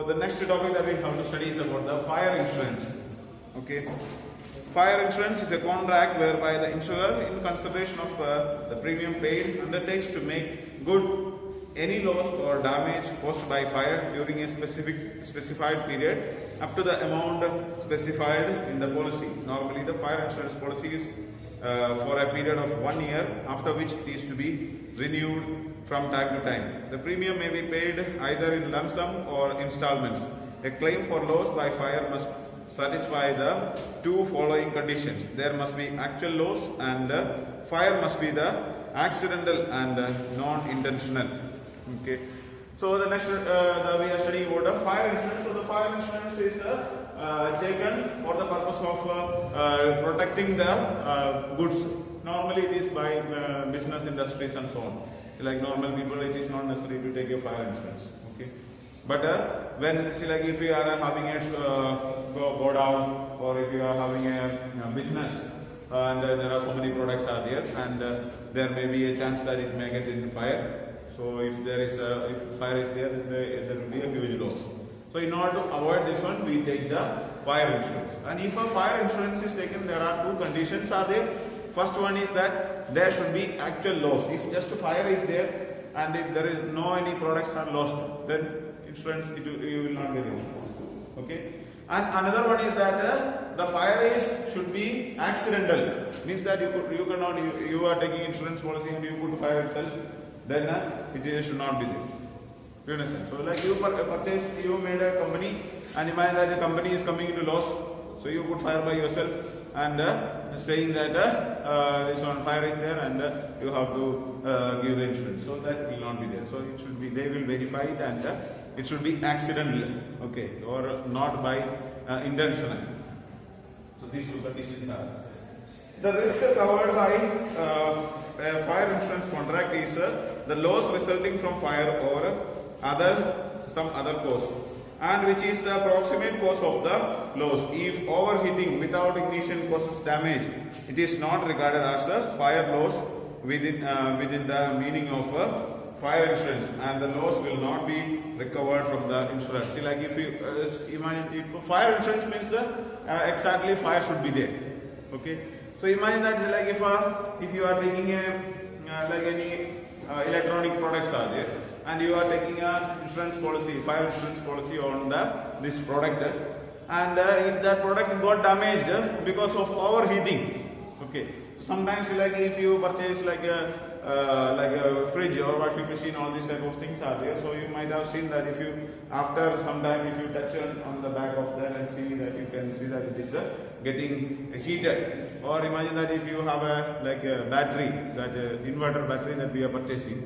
So the next topic that we have to study is about the fire insurance. Okay. Fire insurance is a contract whereby the insurer, in consideration of the premium paid, undertakes to make good any loss or damage caused by fire during a specified period up to the amount specified in the policy. Normally, the fire insurance policy is for a period of 1 year, after which it is to be renewed from time to time. The premium may be paid either in lump sum or installments. A claim for loss by fire must satisfy the two following conditions. There must be actual loss, and fire must be the accidental and non-intentional. Okay. So the next we are studying about the fire insurance. So the fire insurance is taken for the purpose of protecting the goods. Normally it is by business industries and so on. Like normal people, it is not necessary to take a fire insurance. Okay. But when, see, like if you are having a go down, or if you are having a business and there are so many products are there, and there may be a chance that it may get in fire. So if there is if fire is there, then there will be a huge loss. So in order to avoid this one, we take the fire insurance. And if a fire insurance is taken, there are two conditions are there. First one is that there should be actual loss. If just fire is there and if there is no any products are lost, then insurance you will not get insurance. Okay. And another one is that the fire should be accidental. Means that you are taking insurance policy and you put fire itself, then it should not be there. You understand? So like you purchased, you made a company, and imagine that the company is coming into loss. So you put fire by yourself and saying that this one fire is there and you have to give the insurance. So that will not be there. So it should be, they will verify it, and it should be accidental, okay, or not by intentional. So these two conditions are. The risk covered by a fire insurance contract is the loss resulting from fire or some other cause, and which is the approximate cause of the loss. If overheating without ignition causes damage, it is not regarded as a fire loss within the meaning of fire insurance, and the loss will not be recovered from the insurance. See, like if you imagine, if fire insurance means exactly fire should be there. Okay. So imagine that like if you are taking like any electronic products are there, and you are taking a insurance policy, fire insurance policy on this product, and if that product got damaged because of overheating, okay. Sometimes like if you purchase like a fridge or washing machine, all these type of things are there. So you might have seen that if you after some time if you touch on the back of that and see that, you can see that it is getting heated. Or imagine that if you have a battery, that inverter battery that we are purchasing.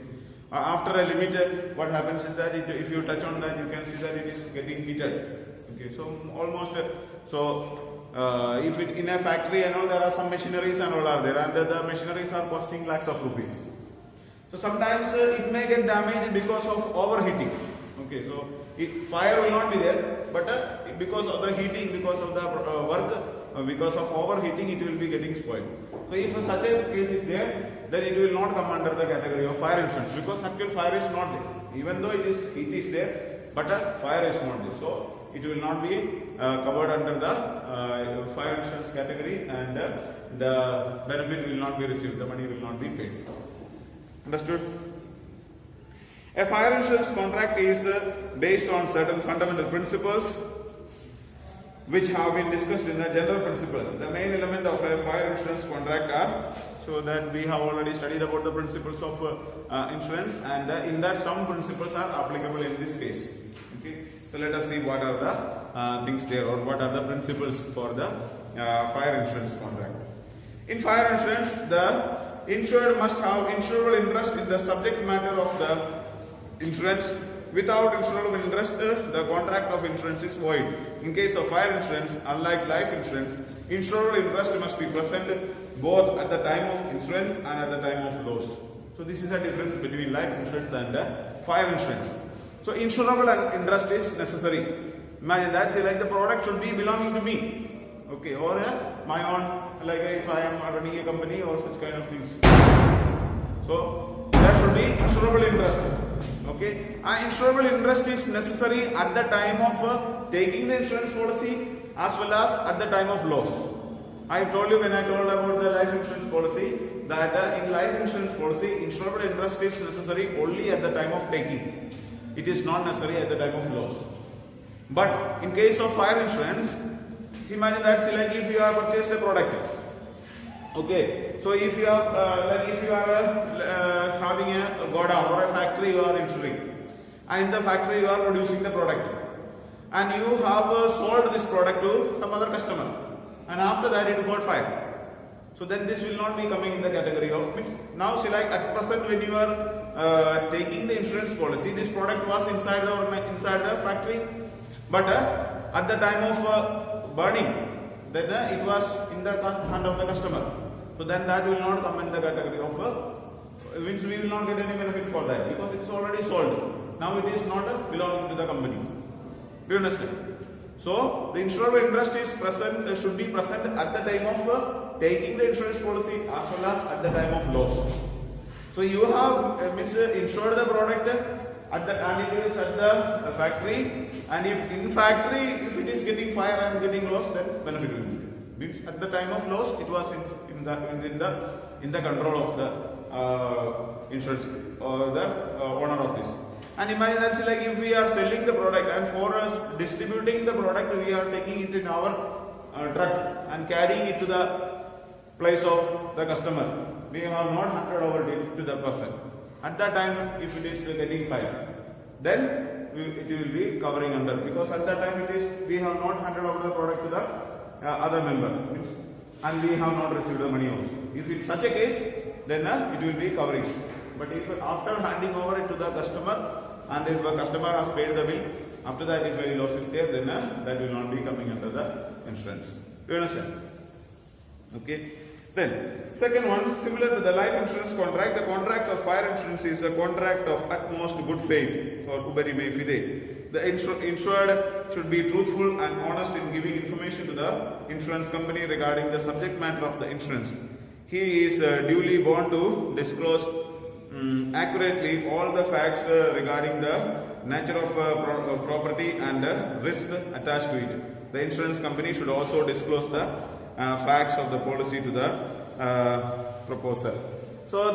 After a limit, what happens is that if you touch on that, you can see that it is getting heated. Okay, so almost if it in a factory and all, there are some machineries and all are there, and the machineries are costing lakhs of rupees. So sometimes it may get damaged because of overheating. Okay, so fire will not be there, but because of the heating, because of the work, because of overheating, it will be getting spoiled. So if such a case is there, then it will not come under the category of fire insurance, because actual fire is not there. Even though it is there, but fire is not there. So it will not be covered under the fire insurance category, and the benefit will not be received, the money will not be paid. Understood? A fire insurance contract is based on certain fundamental principles which have been discussed in the general principles. The main element of a fire insurance contract are, so that we have already studied about the principles of insurance, and in that some principles are applicable in this case. Okay. So let us see what are the things there, or what are the principles for the fire insurance contract. In fire insurance, the insured must have insurable interest in the subject matter of the insurance. Without insurable interest, the contract of insurance is void. In case of fire insurance, unlike life insurance, insurable interest must be present both at the time of insurance and at the time of loss. So this is a difference between life insurance and fire insurance. So insurable interest is necessary. Imagine that, say like the product should be belonging to me, okay, or my own, like if I am running a company or such kind of things. So there should be insurable interest. Okay, and insurable interest is necessary at the time of taking the insurance policy as well as at the time of loss. I told you when I told about the life insurance policy that in life insurance policy, insurable interest is necessary only at the time of taking. It is not necessary at the time of loss. But in case of fire insurance, imagine that like if you have purchased a product. Okay, so if you are having a godown or a factory you are insuring, and in the factory you are producing the product, and you have sold this product to some other customer, and after that it got fire. So then this will not be coming in the category of means. Now see like at present when you are taking the insurance policy, this product was inside the factory, but at the time of burning, then it was in the hand of the customer. So then that will not come in the category of means we will not get any benefit for that because it is already sold. Now it is not belonging to the company. Do you understand? So the insurable interest is present should be present at the time of taking the insurance policy as well as at the time of loss. So you have insured the product and it is at the factory, and if in factory if it is getting fire and getting loss, then benefit will be. Means at the time of loss it was in the control of the insurance or the owner of this. And imagine that like if we are selling the product and for us distributing the product, we are taking it in our truck and carrying it to the place of the customer. We have not handed over it to the person. At that time, if it is getting fire, then it will be covering under, because at that time we have not handed over the product to the other member, and we have not received the money also. If in such a case, then it will be covering. But if after handing over it to the customer, and if the customer has paid the bill, after that if any loss is there, then that will not be coming under the insurance. Do you understand? Okay. Then, second one, similar to the life insurance contract, the contract of fire insurance is a contract of utmost good faith or uberi mei fide. The insured should be truthful and honest in giving information to the insurance company regarding the subject matter of the insurance. He is duly bound to disclose accurately all the facts regarding the nature of property and risk attached to it. The insurance company should also disclose the facts of the policy to the proposer. So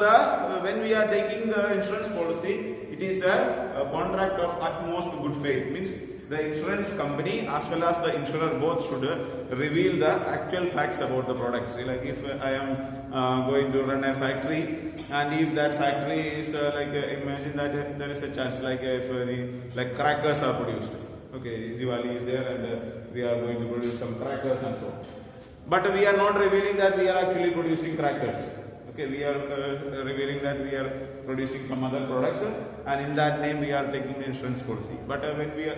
when we are taking the insurance policy, it is a contract of utmost good faith. Means the insurance company as well as the insurer both should reveal the actual facts about the products. Like if I am going to run a factory, and if that factory is imagine that there is a chance if crackers are produced. Okay, Diwali is there and we are going to produce some crackers and so on. But we are not revealing that we are actually producing crackers. Okay, we are revealing that we are producing some other products, and in that name we are taking the insurance policy. But when we are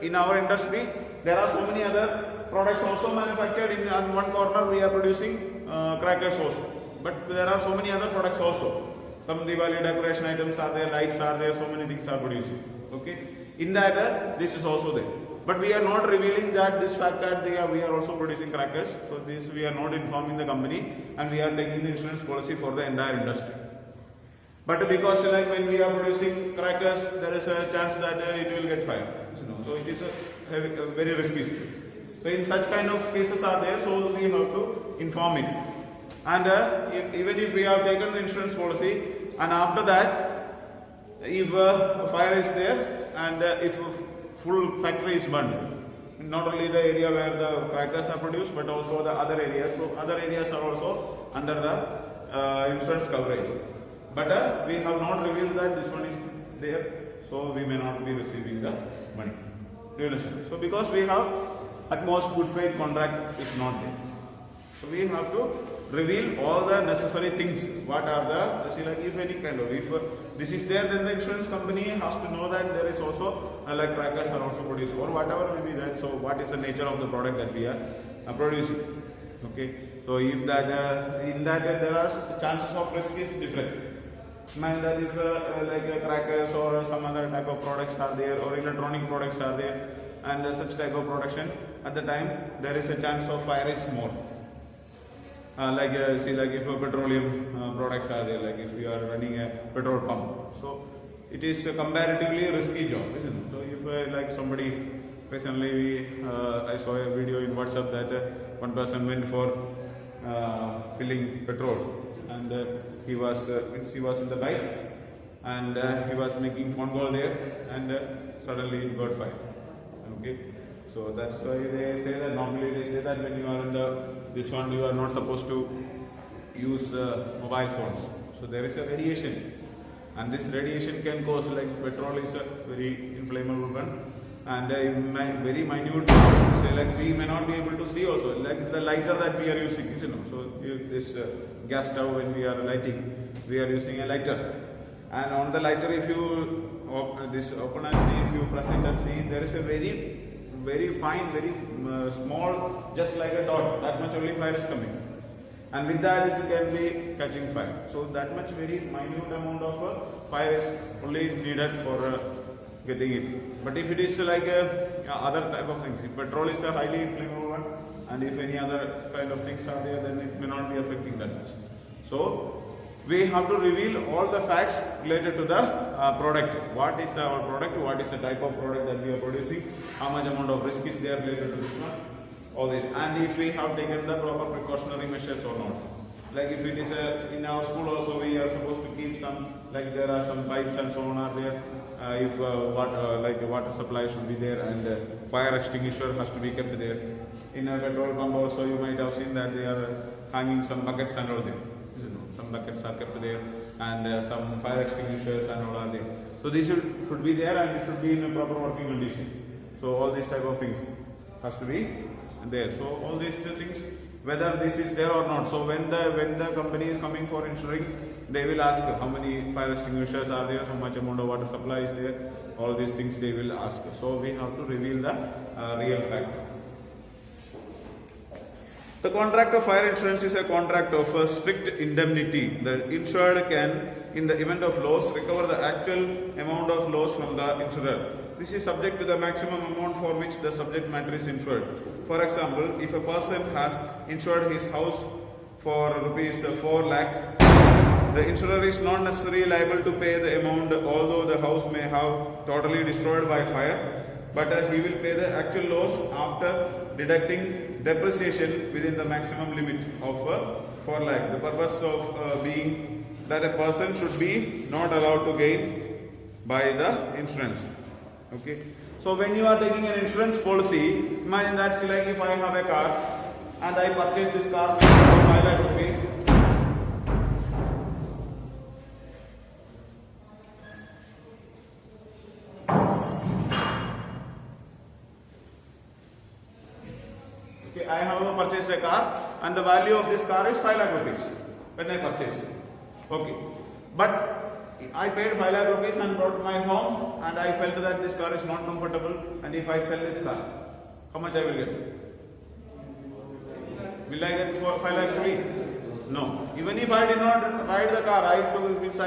in our industry, there are so many other products also manufactured. In one corner we are producing crackers also. But there are so many other products also. Some Diwali decoration items are there, lights are there, so many things are produced. Okay, in that this is also there. But we are not revealing that this fact that we are also producing crackers. So this we are not informing the company, and we are taking the insurance policy for the entire industry. But because when we are producing crackers, there is a chance that it will get fire. So it is a very risky. So in such kind of cases are there, so we have to inform it. And even if we have taken the insurance policy, and after that, if fire is there and if full factory is burned, not only the area where the crackers are produced, but also the other areas. So other areas are also under the insurance coverage. But we have not revealed that this one is there, so we may not be receiving the money. Do you understand? So because we have utmost good faith contract is not there, so we have to reveal all the necessary things. What are the if any kind of if this is there, then the insurance company has to know that there is also crackers are also produced or whatever may be that. So what is the nature of the product that we are producing? Okay, so if that in that there are chances of risk is different. Mind that if crackers or some other type of products are there, or electronic products are there, and such type of production, at the time there is a chance of fire is more. See, like if petroleum products are there, like if you are running a petrol pump, so it is a comparatively risky job, isn't it? So if like somebody recently, I saw a video in WhatsApp that one person went for filling petrol, and he was in the bike, and he was making phone call there, and suddenly it got fired. Okay, so that's why they say that normally they say that when you are in this one, you are not supposed to use mobile phones. So there is a radiation, and this radiation can cause, like petrol is a very inflammable one, and very minute, say like we may not be able to see also, like the lighter that we are using, you know. So this gas stove, when we are lighting, we are using a lighter, and on the lighter, if you open and see, if you press it and see, there is a very fine, very small, just like a dot, that much only fire is coming, and with that it can be catching fire. So that much very minute amount of fire is only needed for getting it. But if it is like other type of things, if petrol is the highly inflammable one, and if any other kind of things are there, then it may not be affecting that much. So we have to reveal all the facts related to the product. What is our product? What is the type of product that we are producing? How much amount of risk is there related to this one? All this, and if we have taken the proper precautionary measures or not. Like if it is in our school also, we are supposed to keep some, like there are some pipes and so on are there. If water supply should be there, and fire extinguisher has to be kept there. In a petrol pump also, you might have seen that they are hanging some buckets and all there. Some buckets are kept there, and some fire extinguishers and all are there. So this should be there, and it should be in a proper working condition. So all these type of things has to be there. So all these things, whether this is there or not. So when the company is coming for insuring, they will ask how many fire extinguishers are there, how much amount of water supply is there. All these things they will ask. So we have to reveal the real fact. The contract of fire insurance is a contract of strict indemnity. The insured can, in the event of loss, recover the actual amount of loss from the insurer. This is subject to the maximum amount for which the subject matter is insured. For example, if a person has insured his house for rupees 4 lakh, the insurer is not necessarily liable to pay the amount, although the house may have totally destroyed by fire, but he will pay the actual loss after deducting depreciation within the maximum limit of 4 lakh. The purpose of being that a person should be not allowed to gain by the insurance. Okay. So when you are taking an insurance policy, imagine that, like if I have a car and I purchase this car for 5 lakh rupees. Okay, I have purchased a car and the value of this car is 5 lakh rupees when I purchased it. Okay. But I paid 5 lakh rupees and brought my home, and I felt that this car is not comfortable, and if I sell this car, how much I will get? Will I get 5 lakh free? No. Even if I did not ride the car, I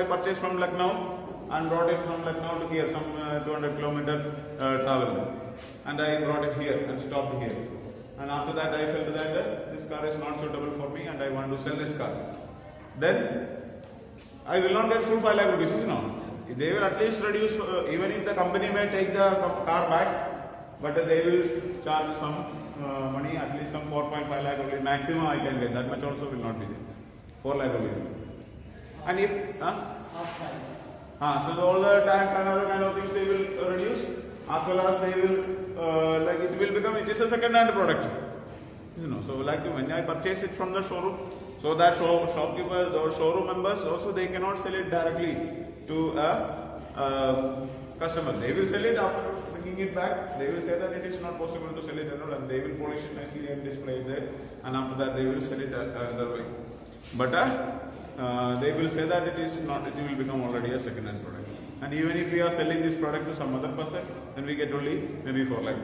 purchased from Lucknow and brought it from Lucknow to here, some 200 kilometer travel, and I brought it here and stopped here. And after that I felt that this car is not suitable for me and I want to sell this car. Then I will not get full 5 lakh rupees, you know. They will at least reduce, even if the company may take the car back, but they will charge some money, at least some 4.5 lakh only, maximum I can get, that much also will not be there. 4 lakh only. And if, so all the tax and other kind of things they will reduce, as well as they will, like it will become, it is a second hand product. You know, so like when I purchase it from the showroom, so that shopkeepers or showroom members also, they cannot sell it directly to a customer. They will sell it after bringing it back. They will say that it is not possible to sell it at all, and they will polish it nicely and display it there, and after that they will sell it another way. But they will say that it is not, it will become already a second hand product. And even if we are selling this product to some other person, then we get only maybe 4 lakh.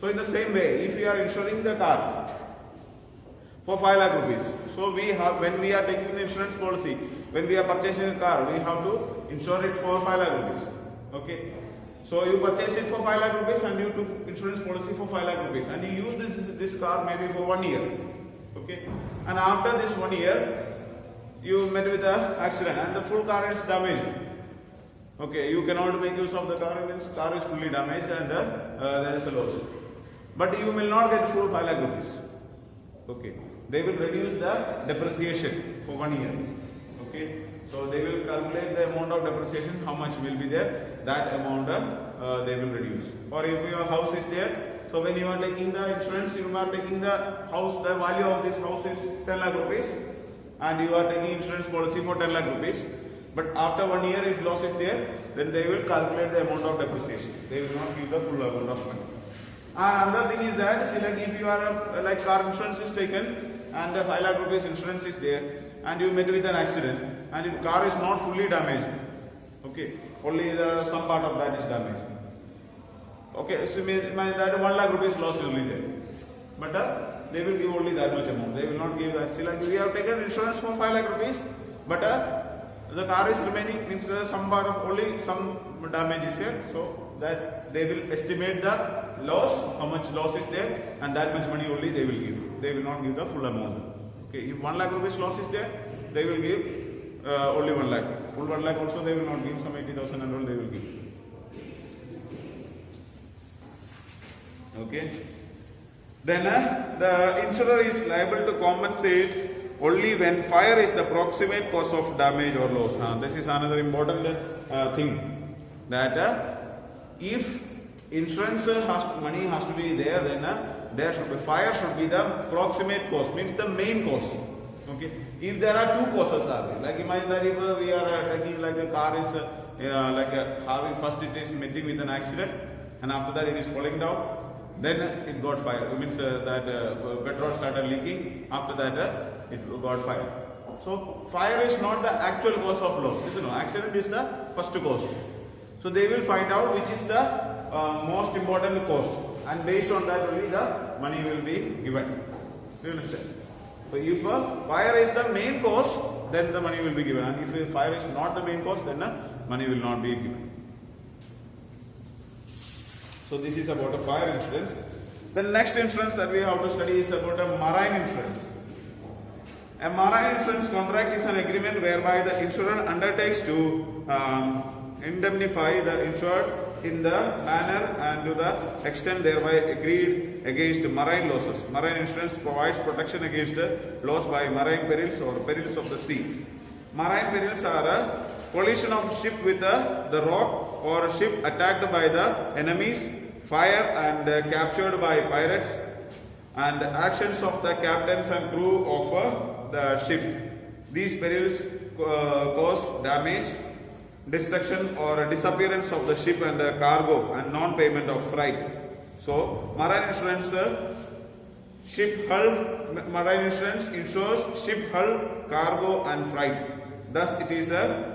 So in the same way, if we are insuring the car for 5 lakh rupees, so we have, when we are taking the insurance policy, when we are purchasing a car, we have to insure it for 5 lakh rupees. Okay. So you purchase it for 5 lakh rupees and you took insurance policy for 5 lakh rupees, and you use this car maybe for 1 year. Okay, and after this 1 year, you met with an accident and the full car is damaged. Okay, you cannot make use of the car, means car is fully damaged and there is a loss. But you will not get full 5 lakh rupees. Okay, they will reduce the depreciation for 1 year. Okay, so they will calculate the amount of depreciation, how much will be there, that amount they will reduce. Or if your house is there, so when you are taking the insurance, you are taking the house, the value of this house is 10 lakh rupees and you are taking insurance policy for 10 lakh rupees. But after 1 year, if loss is there, then they will calculate the amount of depreciation. They will not give the full amount of money. And another thing is that, see, like if you are like car insurance is taken and the 5 lakh rupees insurance is there and you met with an accident and if car is not fully damaged, okay, only some part of that is damaged. Okay, so that 1 lakh rupees loss is only there. But they will give only that much amount. They will not give that. See, like we have taken insurance for 5 lakh rupees, but the car is remaining, means some part of only some damage is there. So that they will estimate the loss, how much loss is there, and that much money only they will give. They will not give the full amount. Okay, if 1 lakh rupees loss is there, they will give only 1 lakh. Full 1 lakh also they will not give, some 80,000 and all they will give. Okay. Then the insurer is liable to compensate only when fire is the proximate cause of damage or loss. This is another important thing, that if insurance money has to be there, then there should be fire should be the proximate cause, means the main cause. Okay. If there are two causes are there, like imagine that if we are taking like a car is having first it is meeting with an accident and after that it is falling down. Then it got fire. It means that petrol started leaking. After that, it got fire. So fire is not the actual cause of loss. Accident is the first cause. So they will find out which is the most important cause, and based on that only the money will be given. Do you understand? So if fire is the main cause, then the money will be given. And if fire is not the main cause, then money will not be given. So this is about a fire insurance. The next insurance that we have to study is about a marine insurance. A marine insurance contract is an agreement whereby the insurer undertakes to indemnify the insured in the manner and to the extent thereby agreed against marine losses. Marine insurance provides protection against loss by marine perils or perils of the sea. Marine perils are a collision of ship with the rock or ship attacked by the enemies, fire and captured by pirates, and actions of the captains and crew of the ship. These perils cause damage, destruction or disappearance of the ship and cargo and non-payment of freight. So, marine insurance, ship hull, marine insurance insures ship hull, cargo and freight. Thus, it is a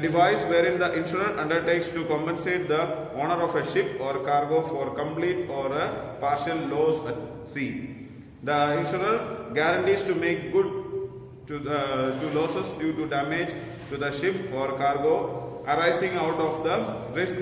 device wherein the insurer undertakes to compensate the owner of a ship or cargo for complete or a partial loss at sea. The insurer guarantees to make good to losses due to damage to the ship or cargo arising out of the risk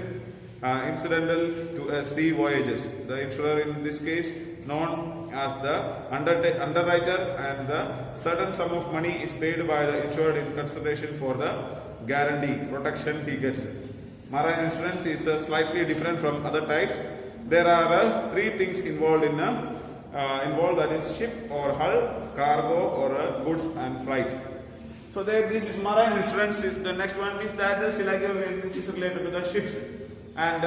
incidental to a sea voyages. The insurer in this case known as the underwriter, and the certain sum of money is paid by the insured in consideration for the guarantee protection he gets. Marine insurance is slightly different from other types. There are three things involved in that is ship or hull, cargo or goods and freight. So this is marine insurance. Is the next one means that this is related to the ships and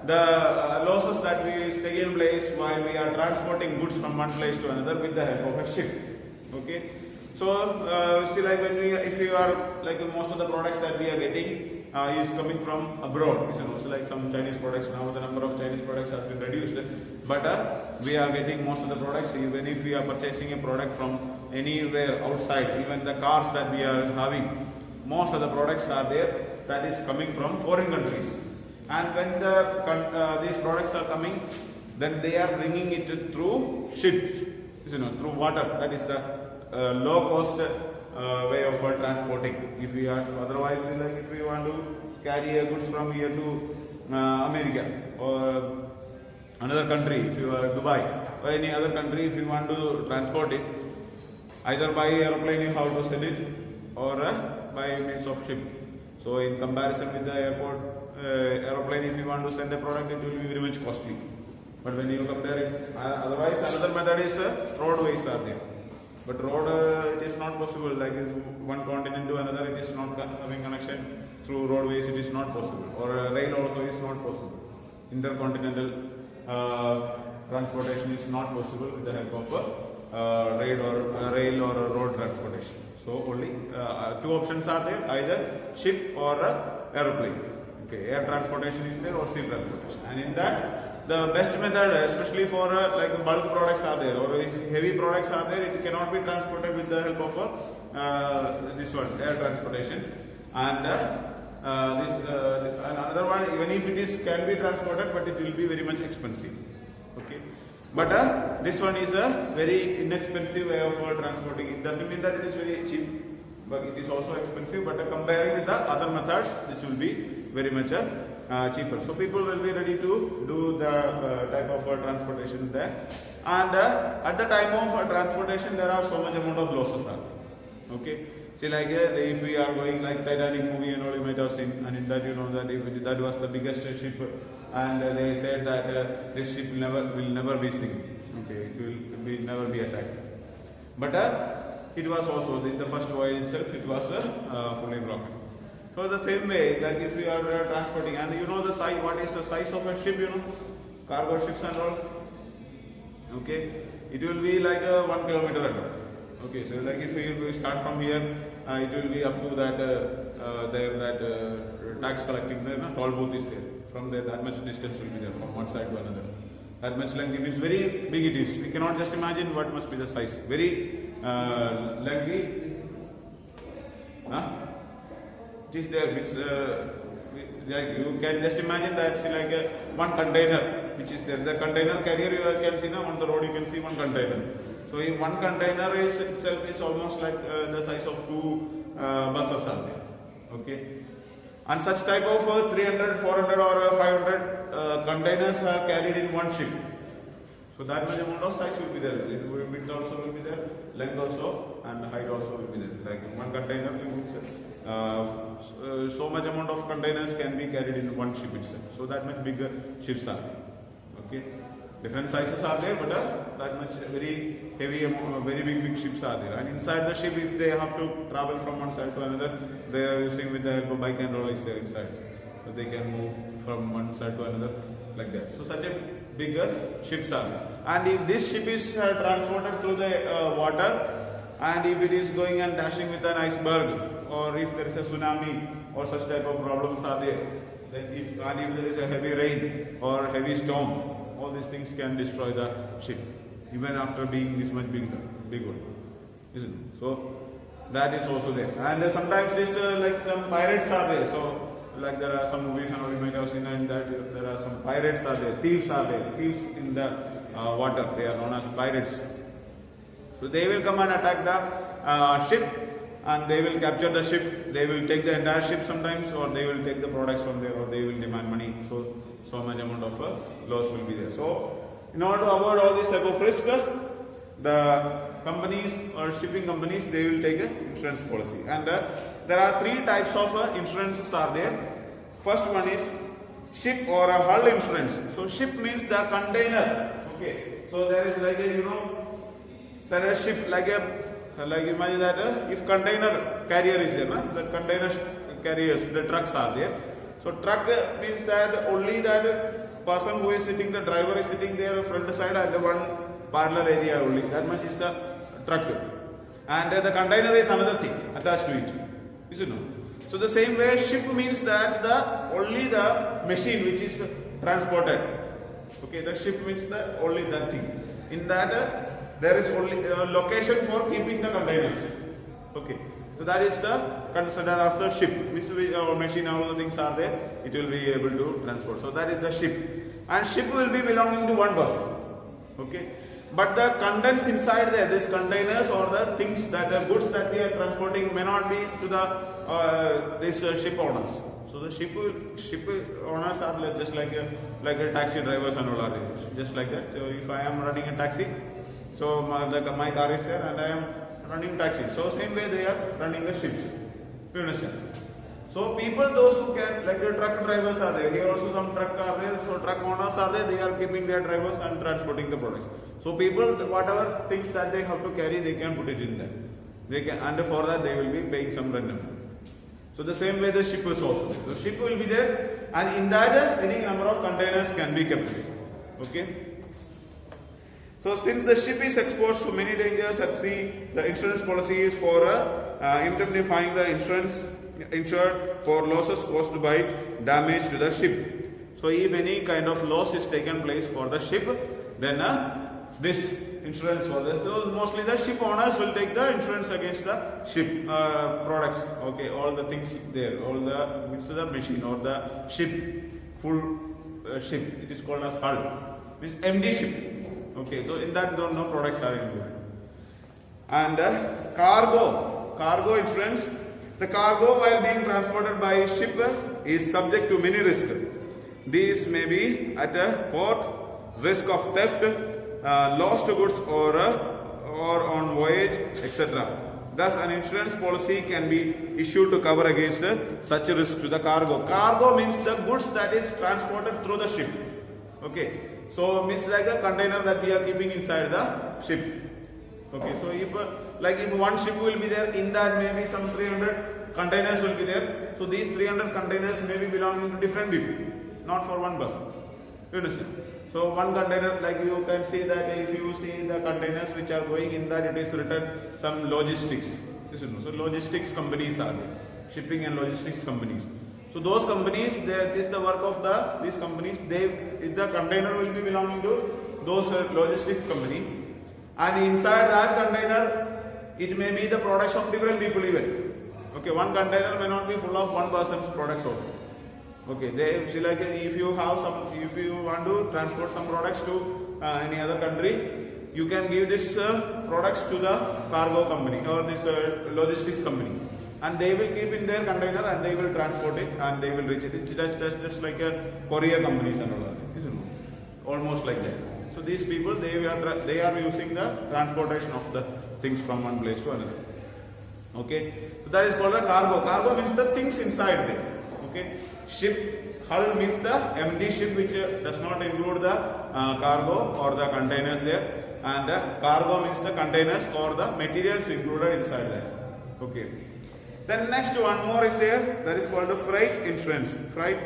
the losses that we take in place while we are transporting goods from one place to another with the help of a ship. Okay. So see, like if you are like most of the products that we are getting is coming from abroad. So like some Chinese products, now the number of Chinese products has been reduced, but we are getting most of the products. Even if we are purchasing a product from anywhere outside, even the cars that we are having, most of the products are there that is coming from foreign countries. And when these products are coming, then they are bringing it through ships, through water. That is the low cost way of transporting. If we are otherwise, like if we want to carry a goods from here to America or another country, if you are Dubai or any other country, if you want to transport it, Either by aeroplane you have to send it, or by means of ship. So in comparison with the aeroplane, if you want to send a product, it will be very much costly. But when you compare it, otherwise another method is roadways are there. But road, it is not possible. Like one continent to another, it is not having connection through roadways. It is not possible. Or rail also is not possible. Intercontinental transportation is not possible with the help of rail or road transportation. So only two options are there: either ship or aeroplane. Okay, air transportation is there or sea transportation. And in that, the best method, especially for like bulk products are there, or if heavy products are there, it cannot be transported with the help of this one, air transportation. And another one, even if it is can be transported, but it will be very much expensive. Okay, but this one is a very inexpensive way of transporting. It doesn't mean that it is very cheap, but it is also expensive. But comparing with the other methods, this will be very much cheaper. So people will be ready to do the type of transportation there. And at the time of transportation, there are so much amount of losses. Okay. See, like if we are going like Titanic movie and all, you might have seen, and in that you know that if that was the biggest ship, and they said that this ship will never be sink. Okay, it will never be attacked. But it was also in the first voyage itself, it was fully broken. So the same way, like if you are transporting, and you know the size, what is the size of a ship, you know, cargo ships and all. Okay, it will be like 1 kilometer at all. Okay, so like if we start from here, it will be up to that tax collecting there, toll booth is there. From there, that much distance will be there from one side to another. That much length, it is very big it is. We cannot just imagine what must be the size. Very lengthy. It is there. It's, like you can just imagine that it's like one container which is there. The container carrier you can see now on the road, you can see one container. So if one container itself is almost like the size of 2 buses are there. Okay. And such type of 300, 400 or 500 containers are carried in one ship. So that much amount of size will be there. Width also will be there, length also, and height also will be there. Like in one container, so much amount of containers can be carried in one ship itself. So that much bigger ships are there. Okay, different sizes are there, but that much very heavy, very big ships are there. And inside the ship, if they have to travel from one side to another, they are using with the help of bike and roll is there inside, so they can move from one side to another like that. So such a bigger ships are there. And if this ship is transported through the water, and if it is going and dashing with an iceberg, or if there is a tsunami or such type of problems are there, then if there is a heavy rain or heavy storm, all these things can destroy the ship, even after being this much big one, isn't it? So that is also there. And sometimes this like some pirates are there. So like there are some movies and all you might have seen, and that there are some pirates are there, thieves are there, thieves in the water. They are known as pirates. So they will come and attack the ship, and they will capture the ship. They will take the entire ship sometimes, or they will take the products from there, or they will demand money. So much amount of loss will be there. So in order to avoid all this type of risk, the companies or shipping companies, they will take an insurance policy. And there are 3 types of insurances are there. First one is ship or a hull insurance. So ship means the container. Okay. So there is like a there is ship like imagine that if container carrier is there, the container carriers, the trucks are there. So truck means that only that person who is sitting, the driver is sitting there front side and one parlor area only. That much is the truck. And the container is another thing attached to it. Is it no? So the same way ship means that only the machine which is transported. Okay, the ship means only that thing. In that there is only location for keeping the containers. Okay. So that is considered as the ship, which machine, all the things are there, it will be able to transport. So that is the ship. And ship will be belonging to one person. Okay. But the contents inside there, these containers or the things that the goods that we are transporting may not be to the these ship owners. So the ship owners are just like a taxi drivers and all are there, just like that. So if I am running a taxi, so my car is there and I am running taxis. So same way they are running the ships. You understand? So people, those who can, like the truck drivers are there. Here also some truck are there. So truck owners are there. They are keeping their drivers and transporting the products. So people, whatever things that they have to carry, they can put it in there. They can, and for that they will be paying some rent amount. So the same way the ship is also. The ship will be there, and in that any number of containers can be kept. Okay. So since the ship is exposed to many dangers at sea, the insurance policy is for indemnifying the insured for losses caused by damage to the ship. So if any kind of loss is taken place for the ship, then this insurance for this. So mostly the ship owners will take the insurance against the ship products. Okay, all the things there, all the machine or the ship, full ship. It is called as hull. Means empty ship. Okay, so in that no products are included. And cargo insurance. The cargo while being transported by ship is subject to many risks. These may be at a port, risk of theft, lost goods or on voyage, etc. Thus, an insurance policy can be issued to cover against such risk to the cargo. Cargo means the goods that is transported through the ship. Okay, so means like a container that we are keeping inside the ship. Okay, so if one ship will be there, in that maybe some 300 containers will be there. So these 300 containers may be belonging to different people, not for one person. You understand? So one container, like you can see that if you see the containers which are going in that, it is written some logistics. So logistics companies are there, shipping and logistics companies. So those companies, it is the work of these companies. The container will be belonging to those logistics company, and inside that container, it may be the products of different people even. Okay, one container may not be full of one person's products also. Okay, if you want to transport some products to any other country, you can give this products to the cargo company or this logistics company, and they will keep in their container and they will transport it and they will reach it. It's just like a courier companies and all that, isn't it? Almost like that. So these people, they are using the transportation of the things from one place to another. Okay, so that is called the cargo. Cargo means the things inside there. Okay, ship, hull means the empty ship which does not include the cargo or the containers there, and cargo means the containers or the materials included inside there. Okay, then next one more is there, that is called the freight insurance. Freight,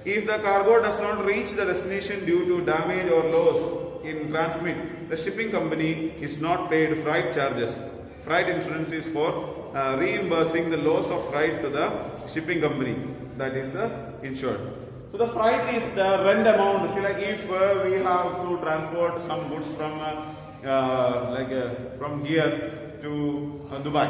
if the cargo does not reach the destination due to damage or loss in transit, the shipping company is not paid freight charges. Freight insurance is for reimbursing the loss of freight to the shipping company that is insured. So the freight is the rent amount. See, like if we have to transport some goods from from here to Dubai.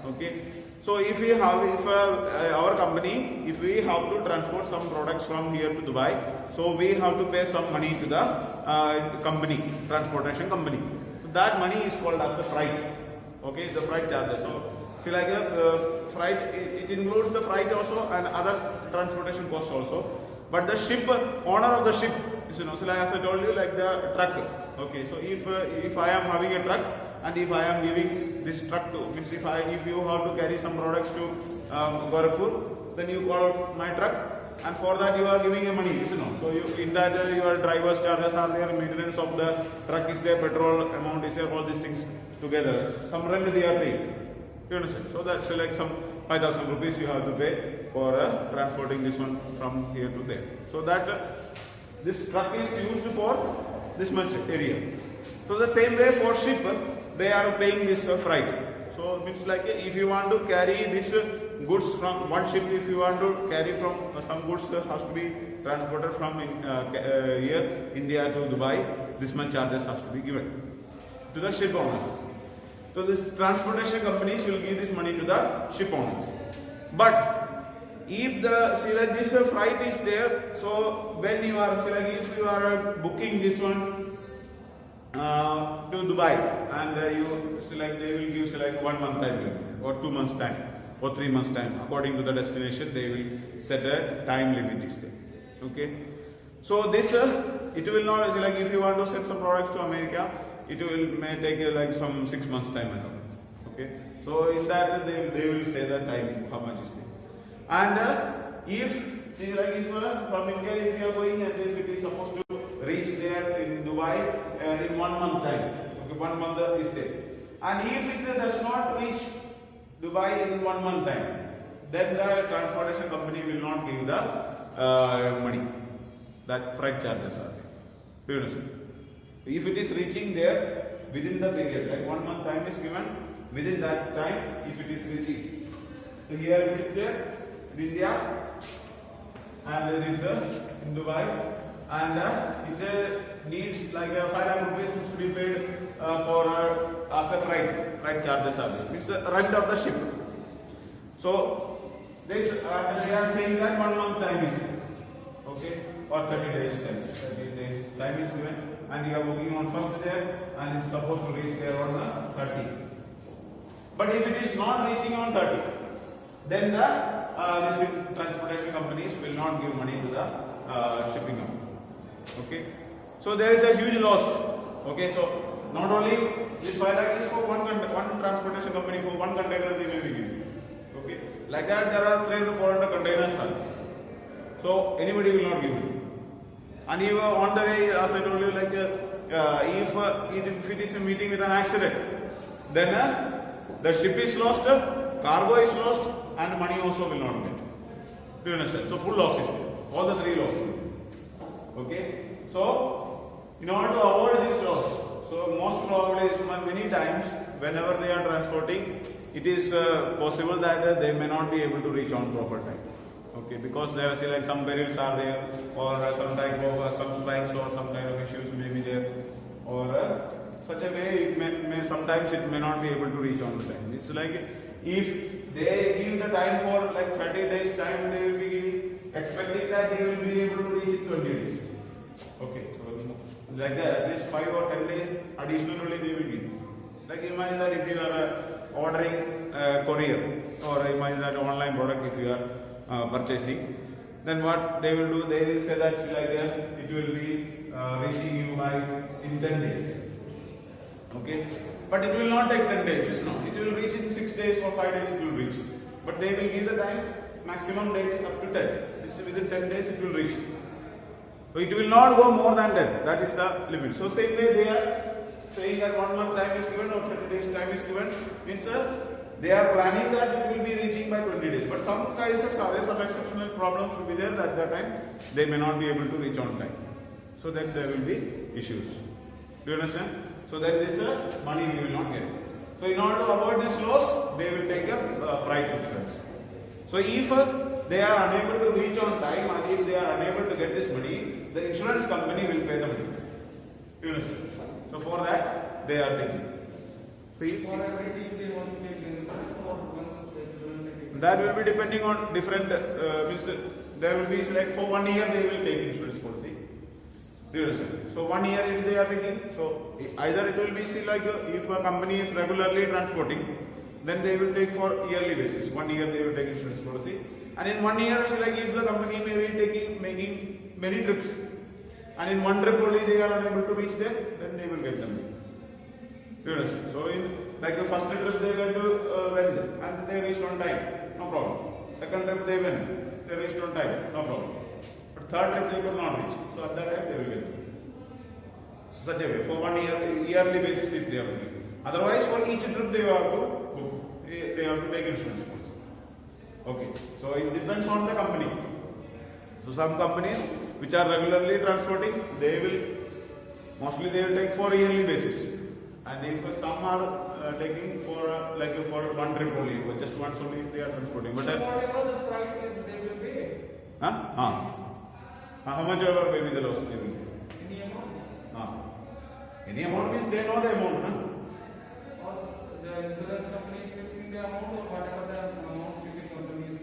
Okay. So if our company, if we have to transport some products from here to Dubai, so we have to pay some money to the company, transportation company. So that money is called as the freight. Okay, the freight charges. So see, like freight, it includes the freight also and other transportation costs also. But the ship, owner of the ship, so like as I told you, like the truck. Okay, so if I am having a truck and if I am giving this truck to, means if you have to carry some products to Gorakhpur, then you call my truck, and for that you are giving a money. So in that your driver's charges are there, maintenance of the truck is there, petrol amount is there, all these things together. Some rent they are paying. You understand? So that's like some 5,000 rupees you have to pay for transporting this one from here to there. So that this truck is used for this much area. So the same way for ship, they are paying this freight. So it means like if you want to carry this goods from one ship, if you want to carry from some goods has to be transported from here India to Dubai, this much charges has to be given to the ship owners. So this transportation companies will give this money to the ship owners. But if this freight is there, so when you are if you are booking this one to Dubai, and they will give 1 month time or 2 months time or 3 months time according to the destination. They will set a time limit this day. Okay, so this it will not if you want to send some products to America, it may take some 6 months time and all. Okay, so in that they will say the time how much is there. And if from India if you are going and if it is supposed to reach there in Dubai in 1 month time, okay, 1 month is there, and if it does not reach Dubai in 1 month time, then the transportation company will not give the money, that freight charges are there. Do you understand? If it is reaching there within the period, like 1 month time is given, within that time, if it is reaching, so here it is there in India, and it is in Dubai, and it needs like 5 lakh rupees to be paid for as a freight charges are there. It's the rent of the ship. So this they are saying that 1 month time is okay, or 30 days time. 30 days time is given, and you are booking on first day, and it's supposed to reach there on the 30. But if it is not reaching on 30, then the transportation companies will not give money to the shipping company. Okay, so there is a huge loss. Okay, so not only this 5 lakh is for one transportation company, for one container they may be giving. Okay, like that there are 300 to 400 containers. So anybody will not give money. And even on the way, as I told you, like if it is a meeting with an accident, then the ship is lost, cargo is lost, and money also will not get. Do you understand? So full loss is there. All the 3 losses. Okay. So in order to avoid this loss, so most probably many times whenever they are transporting, it is possible that they may not be able to reach on proper time. Okay, because there are like some perils are there, or some type of some strikes or some kind of issues may be there, or such a way it may sometimes it may not be able to reach on the time. It's like if they give the time for like 30 days time, they will be giving, expecting that they will be able to reach in 20 days. Okay, so like that, at least 5 or 10 days additionally they will give. Like imagine that if you are ordering courier, or imagine that online product if you are purchasing, then what they will do, they will say that like it will be reaching you by in 10 days. Okay, but it will not take 10 days, no, it will reach in 6 days or 5 days it will reach. But they will give the time, maximum date up to 10. It's within 10 days it will reach. So it will not go more than 10, that is the limit. So same way they are saying that 1 month time is given or 30 days time is given, means they are planning that it will be reaching by 20 days. But some cases are there, some exceptional problems will be there at that time, they may not be able to reach on time. So then there will be issues. Do you understand? So then this money we will not get. So in order to avoid this loss, they will take a freight insurance. So if they are unable to reach on time, and if they are unable to get this money, the insurance company will pay the money. Do you understand? So for that, they are taking. For every team they want to take the insurance, or once they that will be depending on different, means there will be like for 1 year they will take insurance policy. Do you understand? So 1 year if they are taking, so either it will be see like if a company is regularly transporting, then they will take for yearly basis. 1 year they will take insurance policy, and in 1 year, so like if the company may be making many trips, and in one trip only they are unable to reach there, then they will get them. Do you understand? So in like the first trip they went to went and they reached on time, no problem. Second trip they went, they reached on time, no problem. But third trip they could not reach, so at that time they will get them. Such a way, for 1 year, yearly basis if they are doing. Otherwise, for each trip they have to book, they have to take insurance policy. Okay, so it depends on the company. So some companies which are regularly transporting, they will mostly they will take for yearly basis, and if some are taking for like for one trip only, just once only they are transporting. But whatever the freight is, they will pay. How much ever maybe the loss they will pay? Any amount. Any amount means they know the amount, na? Or the insurance company is fixing the amount, or whatever the amount shipping company is.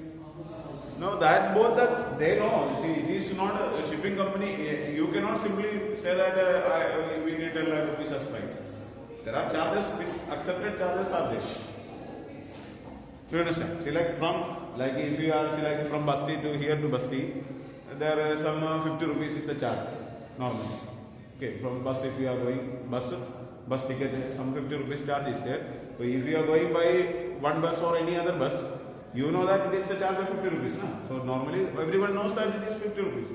No, that both that they know. See, it is not a shipping company. You cannot simply say that we need 10 lakh rupees as freight. There are charges, accepted charges are there. Do you understand? See, like if you are like from Basti to here to Basti, there are some 50 rupees is the charge normally. Okay, from bus if you are going bus, bus ticket, some 50 rupees charge is there. So if you are going by one bus or any other bus, you know that it is the charge of 50 rupees. No? So normally everyone knows that it is 50 rupees.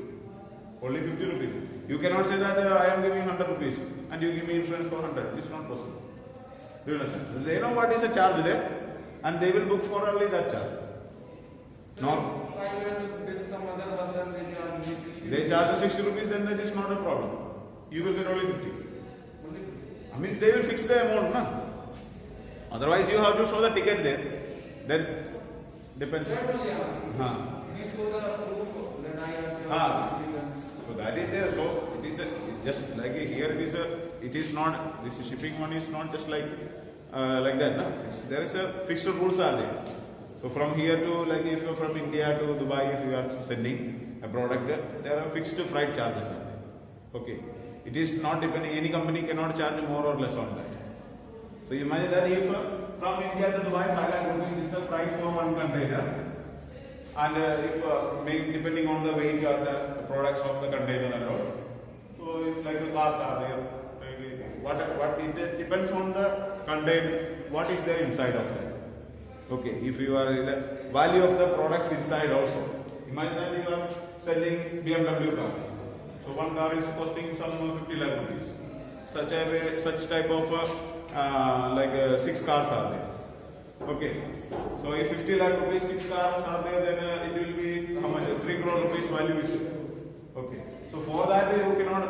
Only 50 rupees. You cannot say that I am giving 100 rupees and you give me insurance for 100. It's not possible. Do you understand? They know what is the charge there and they will book for only that charge. So No. I went with some other bus and they charge me 60. They charge 60 rupees, then that is not a problem. You will get only 50. Only I mean, they will fix the amount, na? Otherwise, you have to show the ticket there. Then depends. that only I am asking. Huh. You show the proof that I have Ah. So that is there. So it is just like here. It is not. This shipping one is not just like that. No? There is a fixed rules are there. So from here to like if you are from India to Dubai, if you are sending a product, there are fixed freight charges are there. Okay. It is not depending. Any company cannot charge more or less on that. So imagine that if from India to Dubai, 5 lakh rupees is the price for one container, and if depending on the weight or the products of the container and all, so if like the cars are there, what it depends on the container, what is there inside of that. Okay, if you are the value of the products inside also. Imagine that you are selling BMW cars. So one car is costing some 50 lakh rupees. Such type of 6 cars are there. Okay. So if 50 lakh rupees 6 cars are there, then it will be how much? 3 crore rupees value is. Okay. So for that you cannot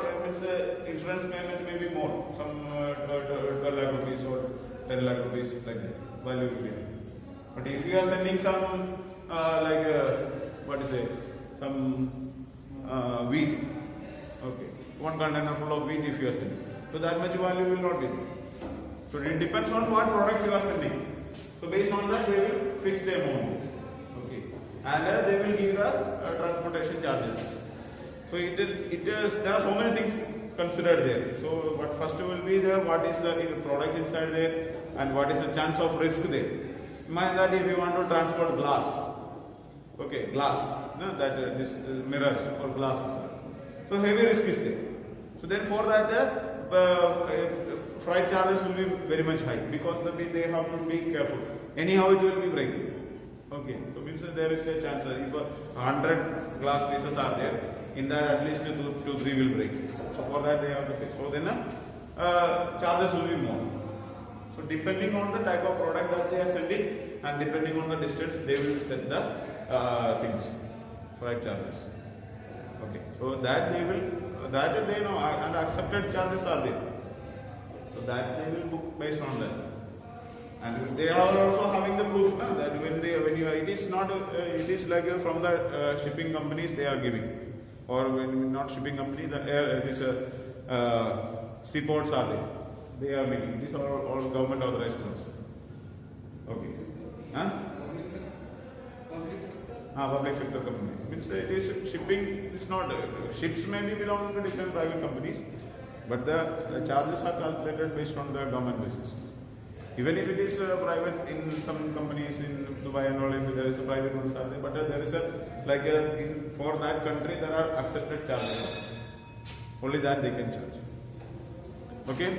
insurance payment may be more. Some 12 lakh rupees or 10 lakh rupees like that value will be. But if you are sending some some wheat, okay, one container full of wheat if you are sending, so that much value will not be there. So it depends on what products you are sending. So based on that they will fix the amount, okay, and they will give the transportation charges. So there are so many things considered there. So what first will be there, what is the product inside there and what is the chance of risk there. Imagine that if you want to transport glass, okay, glass, no, that this mirrors or glasses. So heavy risk is there. So then for that freight charges will be very much high because they have to be careful. Anyhow it will be breaking. Okay, so means there is a chance if 100 glass pieces are there, in that at least 2 to 3 will break. So for that they have to fix. So then charges will be more. So depending on the type of product that they are sending and depending on the distance, they will set the things, freight charges. Okay, so that they know and accepted charges are there. So that they will book based on that. And they are also having the proof now that it is not it is like from the shipping companies they are giving, or when not shipping company seaports are there. They are making. These are all government authorized ones. Okay. Huh? Public sector company. Means it is shipping. It's not ships may be belonging to different private companies, but the charges are calculated based on the government basis. Even if it is private in some companies in Dubai and all, if there is a private ones are there, but there is for that country there are accepted charges. Only that they can charge. Okay.